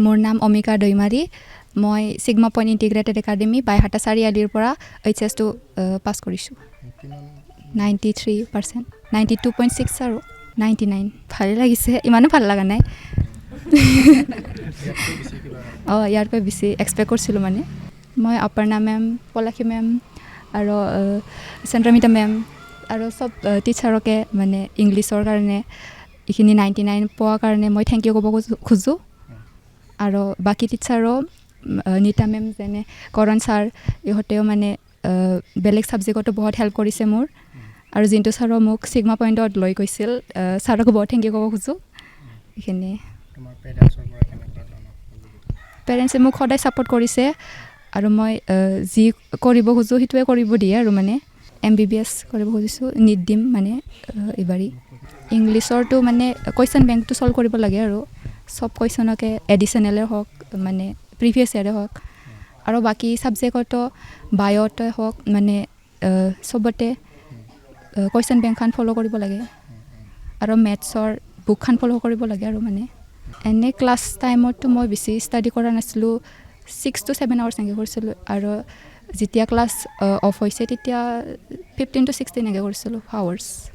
মোৰ নাম অমিকা দৈমাৰী মই sigma point integrated academy Baihata চাৰিআলিৰ পৰা এইচএছটো পাছ কৰিছোঁ 93% 92.6 আৰু 99 ভালেই লাগিছে ইমানো ভাল লগা নাই ইয়াৰকৈ বেছি এক্সপেক্ট কৰিছিলোঁ মানে মই অপৰ্ণা মেম পলাশী মেম আৰু চন্দ্ৰমিতা মেম আৰু চব টিচাৰকে মানে ইংলিছৰ কাৰণে এইখিনি 99 পোৱাৰ কাৰণে মই থেংক ইউ ক'ব খোজোঁ আৰু বাকী টিচাৰো নীতা মেম যেনে কৰণ ছাৰ ইহঁতেও মানে বেলেগ ছাবজেক্টতো বহুত হেল্প কৰিছে মোৰ আৰু জিন্তু ছাৰো মোক ছিগমা পইণ্টত লৈ গৈছিল ছাৰকো বহুত থেংক ইউ ক'ব খোজোঁ এইখিনি পেৰেণ্টছে মোক সদায় ছাপোৰ্ট কৰিছে আৰু মই যি কৰিব খোজোঁ সেইটোৱে কৰিব দিয়ে আৰু মানে MBBS কৰিব খুজিছোঁ নিট দিম মানে এইবাৰেই ইংলিছৰটো মানে কুৱেশ্যন বেংকটো ছল্ভ কৰিব লাগে আৰু চব কুৱেশ্যনকে এডিশ্যনেলে হওক মানে প্ৰিভিয়াছ ইয়াৰে হওক আৰু বাকী ছাবজেক্টতো বায়'তে হওক মানে চবতে কুৱেশ্যন বেংকখন ফ'ল' কৰিব লাগে আৰু মেথছৰ বুকখন ফ'ল' কৰিব লাগে আৰু মানে এনে ক্লাছ টাইমততো মই বেছি ষ্টাডি কৰা নাছিলোঁ 6 to 7 hours এনেকৈ কৰিছিলোঁ আৰু যেতিয়া ক্লাছ অফ হৈছে তেতিয়া 15 to 16 এনেকৈ কৰিছিলোঁ আৱাৰ্ছ